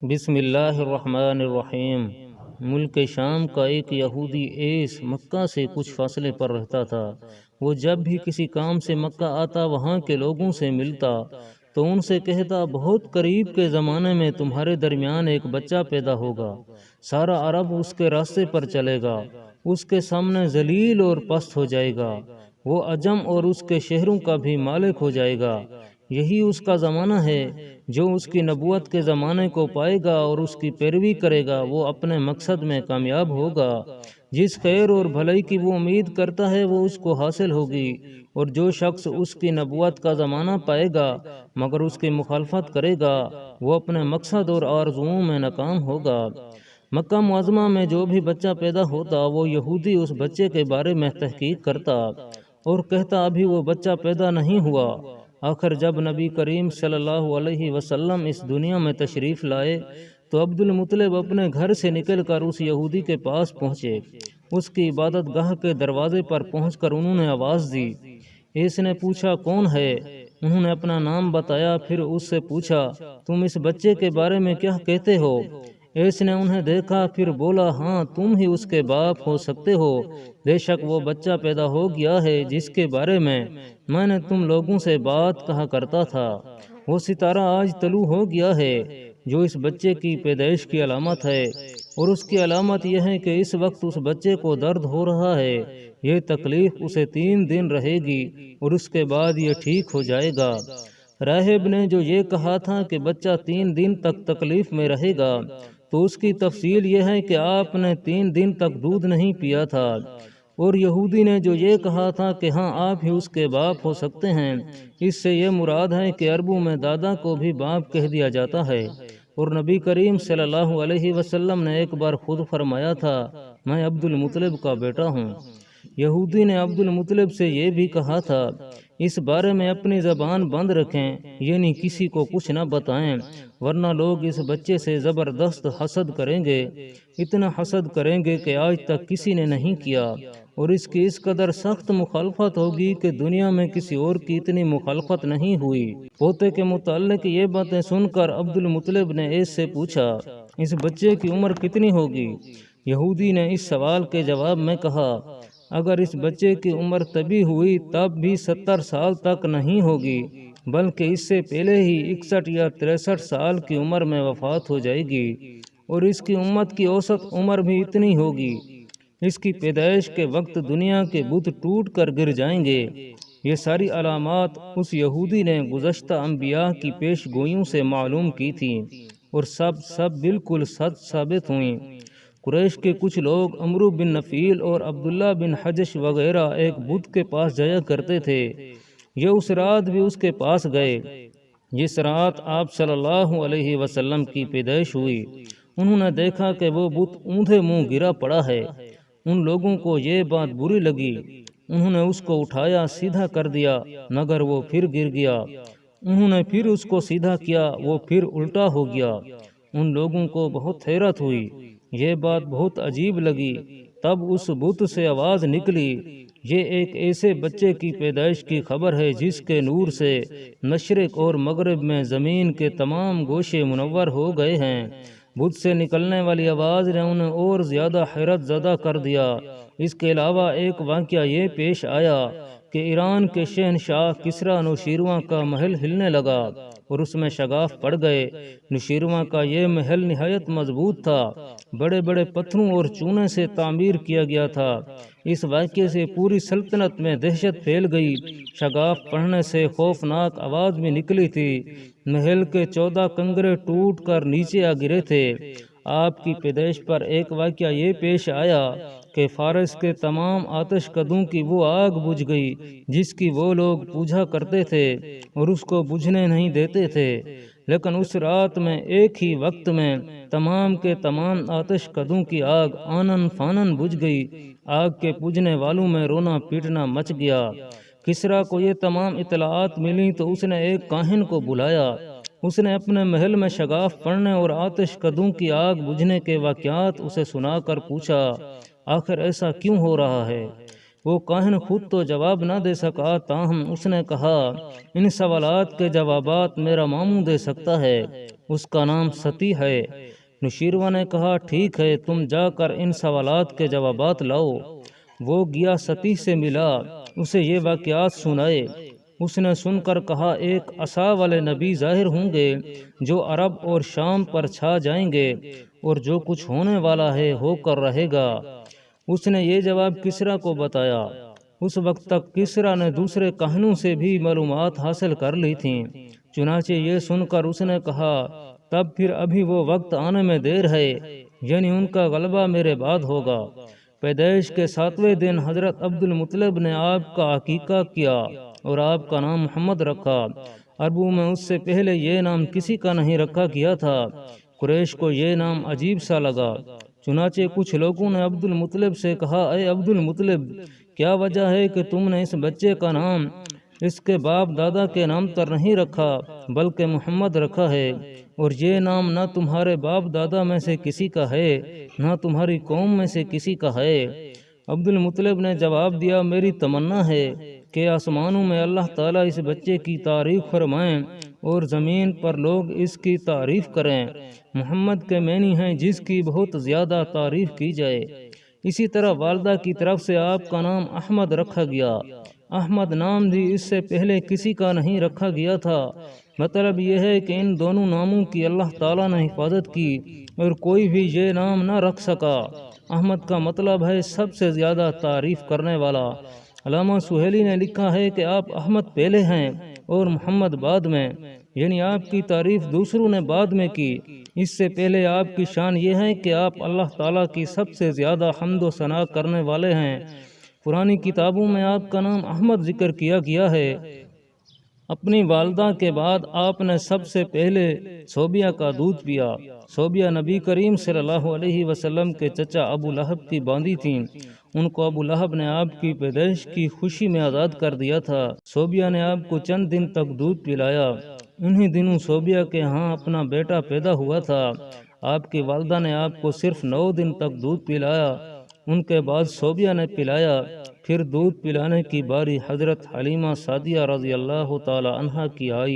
بسم اللہ الرحمن الرحیم۔ ملک شام کا ایک یہودی ایس مکہ سے کچھ فاصلے پر رہتا تھا۔ وہ جب بھی کسی کام سے مکہ آتا وہاں کے لوگوں سے ملتا تو ان سے کہتا، بہت قریب کے زمانے میں تمہارے درمیان ایک بچہ پیدا ہوگا، سارا عرب اس کے راستے پر چلے گا، اس کے سامنے ذلیل اور پست ہو جائے گا، وہ عجم اور اس کے شہروں کا بھی مالک ہو جائے گا۔ یہی اس کا زمانہ ہے۔ جو اس کی نبوت کے زمانے کو پائے گا اور اس کی پیروی کرے گا وہ اپنے مقصد میں کامیاب ہوگا۔ جس خیر اور بھلائی کی وہ امید کرتا ہے وہ اس کو حاصل ہوگی، اور جو شخص اس کی نبوت کا زمانہ پائے گا مگر اس کی مخالفت کرے گا وہ اپنے مقصد اور آرزوؤں میں ناکام ہوگا۔ مکہ معظمہ میں جو بھی بچہ پیدا ہوتا وہ یہودی اس بچے کے بارے میں تحقیق کرتا اور کہتا، ابھی وہ بچہ پیدا نہیں ہوا۔ آخر جب نبی کریم صلی اللہ علیہ وسلم اس دنیا میں تشریف لائے تو عبد المطلب اپنے گھر سے نکل کر اس یہودی کے پاس پہنچے۔ اس کی عبادت گاہ کے دروازے پر پہنچ کر انہوں نے آواز دی۔ اس نے پوچھا، کون ہے؟ انہوں نے اپنا نام بتایا، پھر اس سے پوچھا، تم اس بچے کے بارے میں کیا کہتے ہو؟ اس نے انہیں دیکھا، پھر بولا، ہاں تم ہی اس کے باپ ہو سکتے ہو۔ بے شک وہ بچہ پیدا ہو گیا ہے جس کے بارے میں نے تم لوگوں سے بات کہا کرتا تھا۔ وہ ستارہ آج طلوع ہو گیا ہے جو اس بچے کی پیدائش کی علامت ہے، اور اس کی علامت یہ ہے کہ اس وقت اس بچے کو درد ہو رہا ہے۔ یہ تکلیف اسے 3 دن رہے گی اور اس کے بعد یہ ٹھیک ہو جائے گا۔ راہب نے جو یہ کہا تھا کہ بچہ 3 دن تک تکلیف میں رہے گا تو اس کی تفصیل یہ ہے کہ آپ نے 3 دن تک دودھ نہیں پیا تھا۔ اور یہودی نے جو یہ کہا تھا کہ ہاں آپ ہی اس کے باپ ہو سکتے ہیں، اس سے یہ مراد ہے کہ عربوں میں دادا کو بھی باپ کہہ دیا جاتا ہے۔ اور نبی کریم صلی اللہ علیہ وسلم نے ایک بار خود فرمایا تھا، میں عبد المطلب کا بیٹا ہوں۔ یہودی نے عبد المطلب سے یہ بھی کہا تھا، اس بارے میں اپنی زبان بند رکھیں، یعنی کسی کو کچھ نہ بتائیں، ورنہ لوگ اس بچے سے زبردست حسد کریں گے، اتنا حسد کریں گے کہ آج تک کسی نے نہیں کیا، اور اس کی اس قدر سخت مخالفت ہوگی کہ دنیا میں کسی اور کی اتنی مخالفت نہیں ہوئی۔ پوتے کے متعلق یہ باتیں سن کر عبد المطلب نے اس سے پوچھا، اس بچے کی عمر کتنی ہوگی؟ یہودی نے اس سوال کے جواب میں کہا، اگر اس بچے کی عمر تبھی ہوئی تب بھی 70 سال تک نہیں ہوگی، بلکہ اس سے پہلے ہی 61 یا 63 سال کی عمر میں وفات ہو جائے گی، اور اس کی امت کی اوسط عمر بھی اتنی ہوگی۔ اس کی پیدائش کے وقت دنیا کے بت ٹوٹ کر گر جائیں گے۔ یہ ساری علامات اس یہودی نے گزشتہ انبیاء کی پیش گوئیوں سے معلوم کی تھیں، اور سب بالکل سچ ثابت ہوئیں۔ قریش کے کچھ لوگ عمرو بن نفیل اور عبداللہ بن حجش وغیرہ ایک بت کے پاس جایا کرتے تھے۔ یہ اس رات بھی اس کے پاس گئے جس رات آپ صلی اللہ علیہ وسلم کی پیدائش ہوئی۔ انہوں نے دیکھا کہ وہ بت اوندھے منہ گرا پڑا ہے۔ ان لوگوں کو یہ بات بری لگی، انہوں نے اس کو اٹھایا، سیدھا کر دیا، مگر وہ پھر گر گیا۔ انہوں نے پھر اس کو سیدھا کیا، وہ پھر الٹا ہو گیا۔ ان لوگوں کو بہت حیرت ہوئی، یہ بات بہت عجیب لگی۔ تب اس بت سے آواز نکلی، یہ ایک ایسے بچے کی پیدائش کی خبر ہے جس کے نور سے مشرق اور مغرب میں زمین کے تمام گوشے منور ہو گئے ہیں۔ بت سے نکلنے والی آواز نے انہیں اور زیادہ حیرت زدہ کر دیا۔ اس کے علاوہ ایک واقعہ یہ پیش آیا کہ ایران کے شہنشاہ کسریٰ نوشیروان کا محل ہلنے لگا اور اس میں شگاف پڑ گئے۔ نوشیروان کا یہ محل نہایت مضبوط تھا، بڑے بڑے پتھروں اور چونے سے تعمیر کیا گیا تھا۔ اس واقعے سے پوری سلطنت میں دہشت پھیل گئی۔ شگاف پڑنے سے خوفناک آواز بھی نکلی تھی۔ محل کے 14 کنگرے ٹوٹ کر نیچے آ گرے تھے۔ آپ کی پیدائش پر ایک واقعہ یہ پیش آیا کہ فارس کے تمام آتش کدوں کی وہ آگ بجھ گئی جس کی وہ لوگ پوجا کرتے تھے اور اس کو بجھنے نہیں دیتے تھے، لیکن اس رات میں ایک ہی وقت میں تمام کے تمام آتش کدوں کی آگ آنن فانن بجھ گئی۔ آگ کے بجھنے والوں میں رونا پیٹنا مچ گیا۔ کسریٰ کو یہ تمام اطلاعات ملی تو اس نے ایک کاہن کو بلایا۔ اس نے اپنے محل میں شگاف پڑنے اور آتش کدوں کی آگ بجھنے کے واقعات اسے سنا کر پوچھا، آخر ایسا کیوں ہو رہا ہے؟ وہ کاہن خود تو جواب نہ دے سکا، تاہم اس نے کہا، ان سوالات کے جوابات میرا ماموں دے سکتا ہے۔ اس کا نام ستی ہے۔ نوشیروان نے کہا ٹھیک ہے، تم جا کر ان سوالات کے جوابات لاؤ۔ وہ گیا ستی سے ملا، اسے یہ واقعات سنائے۔ اس نے سن کر کہا ایک عصا والے نبی ظاہر ہوں گے جو عرب اور شام پر چھا جائیں گے، اور جو کچھ ہونے والا ہے ہو کر رہے گا۔ اس نے یہ جواب کسریٰ کو بتایا۔ اس وقت تک کسریٰ نے دوسرے کہنوں سے بھی معلومات حاصل کر لی تھیں، چنانچہ یہ سن کر اس نے کہا تب پھر ابھی وہ وقت آنے میں دیر ہے، یعنی ان کا غلبہ میرے بعد ہوگا۔ پیدائش کے 7ویں دن حضرت عبد المطلب نے آپ کا عقیقہ کیا اور آپ کا نام محمد رکھا۔ عربوں میں اس سے پہلے یہ نام کسی کا نہیں رکھا گیا تھا۔ قریش کو یہ نام عجیب سا لگا، چنانچہ کچھ لوگوں نے عبد المطلب سے کہا اے عبد المطلب، کیا وجہ ہے کہ تم نے اس بچے کا نام اس کے باپ دادا کے نام پر نہیں رکھا بلکہ محمد رکھا ہے، اور یہ نام نہ تمہارے باپ دادا میں سے کسی کا ہے نہ تمہاری قوم میں سے کسی کا ہے؟ عبد المطلب نے جواب دیا میری تمنا ہے کہ آسمانوں میں اللہ تعالیٰ اس بچے کی تعریف فرمائیں اور زمین پر لوگ اس کی تعریف کریں۔ محمد کے معنی ہیں جس کی بہت زیادہ تعریف کی جائے۔ اسی طرح والدہ کی طرف سے آپ کا نام احمد رکھا گیا۔ احمد نام بھی اس سے پہلے کسی کا نہیں رکھا گیا تھا۔ مطلب یہ ہے کہ ان دونوں ناموں کی اللہ تعالیٰ نے حفاظت کی اور کوئی بھی یہ نام نہ رکھ سکا۔ احمد کا مطلب ہے سب سے زیادہ تعریف کرنے والا۔ علامہ سہیلی نے لکھا ہے کہ آپ احمد پہلے ہیں اور محمد بعد میں، یعنی آپ کی تعریف دوسروں نے بعد میں کی۔ اس سے پہلے آپ کی شان یہ ہے کہ آپ اللہ تعالیٰ کی سب سے زیادہ حمد و ثنا کرنے والے ہیں۔ پرانی کتابوں میں آپ کا نام احمد ذکر کیا گیا ہے۔ اپنی والدہ کے بعد آپ نے سب سے پہلے صوبیہ کا دودھ پیا۔ صوبیہ نبی کریم صلی اللہ علیہ وسلم کے چچا ابو لہب کی باندی تھیں۔ ان کو ابو لہب نے آپ کی پیدائش کی خوشی میں آزاد کر دیا تھا۔ صوبیہ نے آپ کو چند دن تک دودھ پلایا۔ انہی دنوں صوبیہ کے ہاں اپنا بیٹا پیدا ہوا تھا۔ آپ کی والدہ نے آپ کو صرف 9 دن تک دودھ پلایا۔ ان کے بعد صوبیہ نے پلایا۔ پھر دودھ پلانے کی باری حضرت حلیمہ سعدیہ رضی اللہ تعالی عنہا کی آئی۔